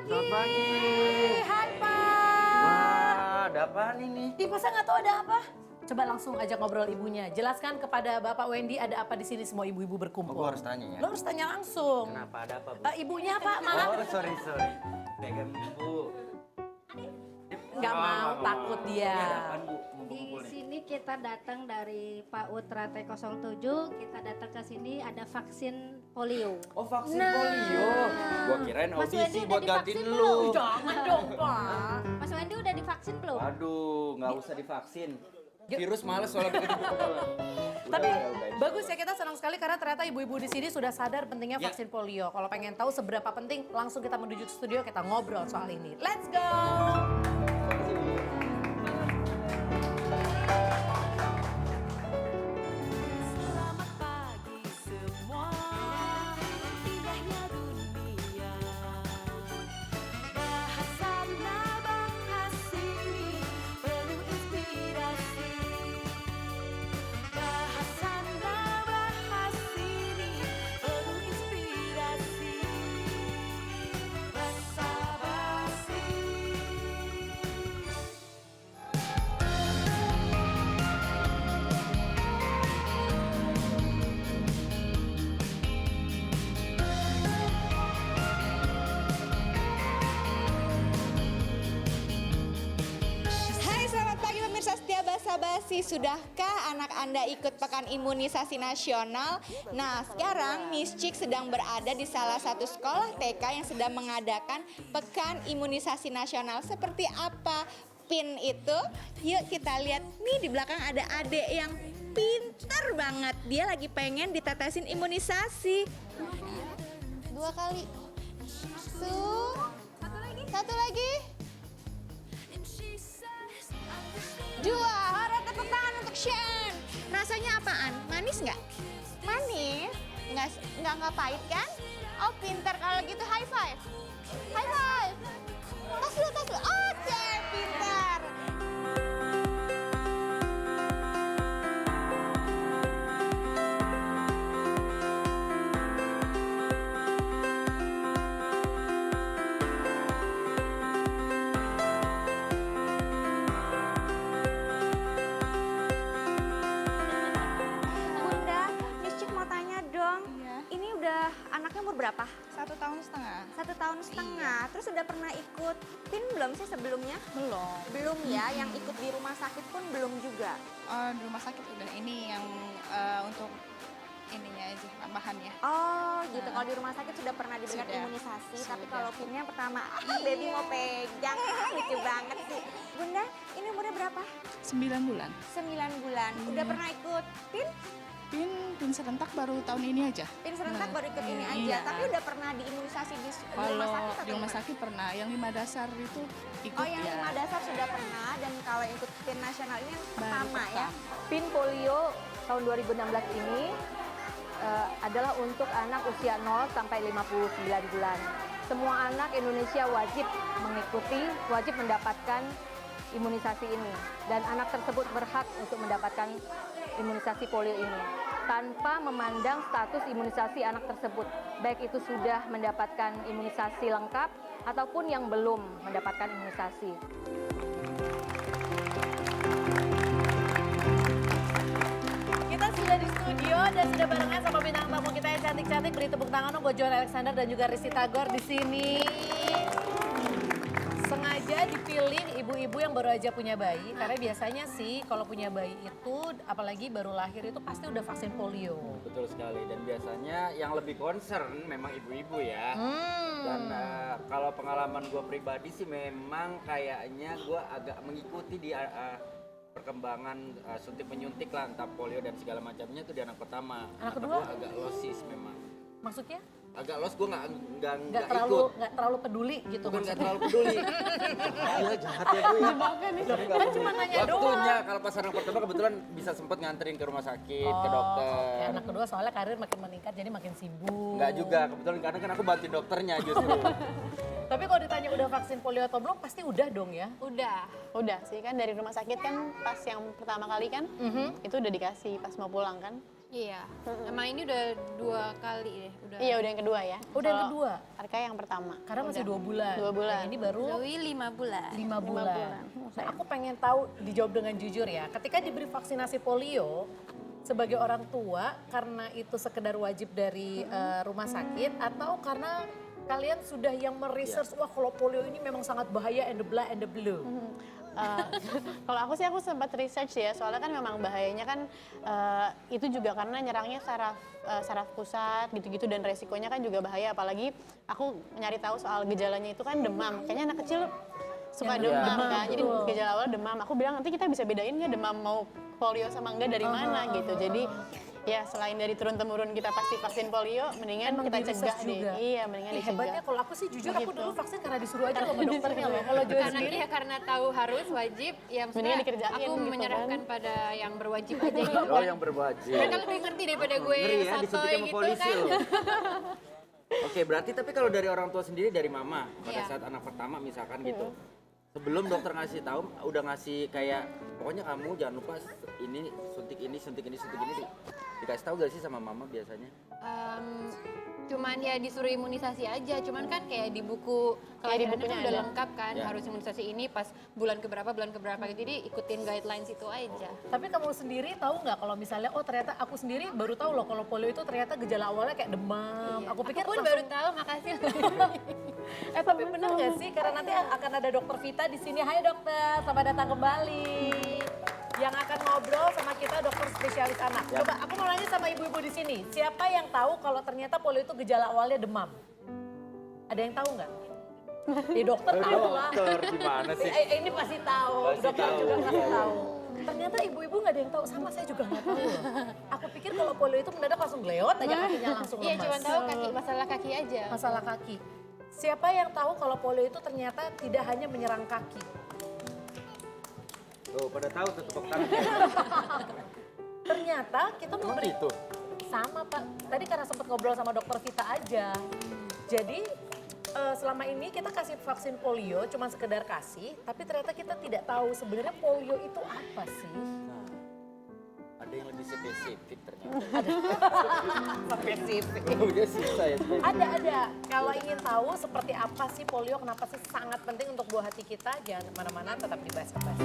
Selamat pagi. Hai Pak. Wah, ada apaan ini? Ih, masa nggak tahu ada apa? Coba langsung ajak ngobrol ibunya. Jelaskan kepada Bapak Wendy ada apa di sini semua ibu-ibu berkumpul. Oh, gua harus tanya ya? Lo harus tanya langsung. Kenapa ada apa, Bu? Ibunya Pak, maaf. Oh, sorry. Pegang ibu. Nggak mau, takut dia. Ada apaan, Bu? Mau Di kumpul nih? sini kita datang dari Pak Utra T07, kita datang ke sini ada vaksin polio. Oh, vaksin polio. Gua kirain Mas audisi Wendy buat udah gantiin divaksin lu. belum? Jangan dong Pak. Mas Wendy udah divaksin belum? Waduh, nggak usah divaksin. Virus males soalnya begitu. Tapi bagus ya, kita senang sekali karena ternyata ibu-ibu di sini sudah sadar pentingnya Ya. vaksin polio. Kalau pengen tahu seberapa penting, langsung kita menuju ke studio, kita ngobrol soal ini. Let's go! Selamat pagi semua, indahnya dunia. Bahasa Nabahas ini penuh inspirasi. Bahasa Nabahas ini penuh inspirasi. Basa basi. Hai, selamat pagi pemirsa setia Basa Basi. Sudahkah anak Anda ikut pekan imunisasi nasional? Nah, sekarang Miss Cik sedang berada di salah satu sekolah TK yang sedang mengadakan pekan imunisasi nasional. Seperti apa PIN itu? Yuk kita lihat. Nih di belakang ada adik yang pintar banget. Dia lagi pengen ditetesin imunisasi. 2 kali. Satu lagi. 2. Ada tepuk tangan untuk Shen. Rasanya apaan? Manis nggak? Manis? Nggak pahit kan? Oh pintar kalau gitu high five. High five. Tas dulu. Oke, pintar. Bunda, Miss Cik mau tanya dong. Iya. Ini udah anaknya umur berapa? 1,5 tahun. 1 tahun setengah. Terus udah pernah ikut PIN belum sih sebelumnya? Belum. Belum ya, yang ikut di rumah sakit pun belum juga. Di rumah sakit udah ini yang untuk ininya aja tambahannya. Oh gitu, kalau di rumah sakit sudah pernah diberikan Sudah. imunisasi. Tapi Sudah. kalau PIN-nya pertama, baby mau pegang. Lucu banget sih. Bunda, ini umurnya berapa? 9 bulan. 9 bulan. Udah pernah ikut PIN? PIN serentak baru tahun ini aja. PIN serentak Nah, baru ikut ini aja. iya. Tapi udah pernah diimunisasi di rumah Kalau sakit atau di rumah gimana? sakit pernah, yang 5 dasar itu ikut Oh yang ya. 5 dasar sudah pernah, dan kalau ikut PIN nasional ini yang pertama ya. PIN polio tahun 2016 ini adalah untuk anak usia 0 sampai 59 bulan. Semua anak Indonesia wajib mengikuti, wajib mendapatkan imunisasi ini. Dan anak tersebut berhak untuk mendapatkan imunisasi polio ini tanpa memandang status imunisasi anak tersebut, baik itu sudah mendapatkan imunisasi lengkap ataupun yang belum mendapatkan imunisasi. Kita sudah di studio dan sudah barengan sama bintang tamu kita yang cantik-cantik. Beri tepuk tangan dong buat Johan Alexander dan juga Rizky Tagor di sini. Sengaja dipilih ibu-ibu yang baru aja punya bayi, karena biasanya sih kalau punya bayi itu, apalagi baru lahir itu pasti udah vaksin polio. Betul sekali, dan biasanya yang lebih concern memang ibu-ibu ya. Dan kalau pengalaman gue pribadi sih memang kayaknya gue agak mengikuti di perkembangan suntik penyuntik lah, entah polio dan segala macamnya itu di anak pertama. Anak kedua? Agak losis memang. Maksudnya Agak los, gue nggak nggak terlalu peduli gitu. Bukan nggak maksudnya. terlalu peduli. Iya jahat ya gue ya. Kan cuma nanya Waktunya doang. kalau pas anak pertama kebetulan bisa sempet nganterin ke rumah sakit, ke Oke. dokter. Anak kedua soalnya karir makin meningkat jadi makin sibuk. Enggak juga, kebetulan kadang kan aku bantuin dokternya justru. Tapi kalau ditanya udah vaksin polio atau belum, pasti udah dong ya. Udah sih kan dari rumah sakit kan pas yang pertama kali kan itu udah dikasih pas mau pulang kan. Iya, emang ini udah 2 kali deh. Iya, udah yang kedua ya. Udah yang Kalau kedua? Arka yang pertama. Karena masih 2 bulan. 2 bulan. Yang ini baru Zoe 5 bulan. 5 bulan. Nah, aku pengen tahu, dijawab dengan jujur ya. Ketika diberi vaksinasi polio, sebagai orang tua, karena itu sekedar wajib dari rumah sakit, atau karena kalian sudah yang meresearch, wah kalau polio ini memang sangat bahaya and the blah and the blue. Kalau aku sih, aku sempat research ya, soalnya kan memang bahayanya kan itu juga karena nyerangnya saraf pusat gitu-gitu, dan resikonya kan juga bahaya. Apalagi aku nyari tahu soal gejalanya itu kan demam. Kayaknya anak kecil suka demam kan, jadi gejala awal demam. Aku bilang nanti kita bisa bedain nggak demam mau polio sama enggak dari mana gitu. Jadi ya selain dari turun-temurun kita pasti vaksin polio, mendingan Emang kita di-research cegah deh. juga? Iya, mendingan Ih, dicegah. hebatnya kalau aku sih jujur, aku dulu vaksin karena disuruh aja sama dokternya loh. Kalau Joy Karena sendiri, karena tahu harus wajib, ya Mendingan maksudnya dikerjain aku gitu menyerahkan kan. pada yang berwajib aja gitu. Oh, yang berwajib. Mereka lebih ngerti daripada gue Ngeri ya, sotoy disuntik sama gitu polisi kan. loh. Oke, berarti tapi kalau dari orang tua sendiri, dari mama, pada Iya. saat anak pertama misalkan gitu, sebelum dokter ngasih tahu, udah ngasih kayak, pokoknya kamu jangan lupa ini, suntik ini, suntik ini, suntik ini. Dikasih tahu gak sih sama mama biasanya? Cuman ya disuruh imunisasi aja, cuman kan kayak di buku kelahirannya bukunya kan udah ada. lengkap kan, Ya. harus imunisasi ini pas bulan keberapa gitu, jadi ikutin guidelines itu aja. tapi kamu sendiri tahu nggak kalau misalnya, oh ternyata aku sendiri baru tahu loh kalau polio itu ternyata gejala awalnya kayak demam. Aku pikir pun langsung- baru tahu, makasih. tapi bener nggak sih? Karena nanti akan ada dokter Vita di sini. Hai dokter, selamat datang kembali. Yang akan ngobrol sama kita dokter spesialis anak. Ya. Coba aku mau nanya sama ibu-ibu di sini. Siapa yang tahu kalau ternyata polio itu gejala awalnya demam? Ada yang tahu nggak? Ya dokter tahu lah. Dokter gimana sih? Ini pasti tahu. Pasti Dokter tahu, juga pasti iya, iya. tahu. Ternyata ibu-ibu nggak ada yang tahu. Sama saya juga nggak tahu loh. Aku pikir kalau polio itu mendadak langsung lewat aja kakinya langsung Iya, lemas. cuma tahu masalah kaki aja. Masalah kaki. Siapa yang tahu kalau polio itu ternyata tidak hanya menyerang kaki? Tuh, pada tahu tuh tepuk tangan. Ternyata kita Emang memberi gitu? sama Pak. Tadi karena sempat ngobrol sama dokter Vita aja. Jadi selama ini kita kasih vaksin polio cuma sekedar kasih, tapi ternyata kita tidak tahu sebenarnya polio itu apa sih? Nah, ada yang lebih spesifik ternyata. Spesifik. Udah susah ya. Ada. Kalau ingin tahu seperti apa sih polio, kenapa sih sangat penting untuk buah hati kita, jangan kemana-mana, tetap di Bahas Kebas.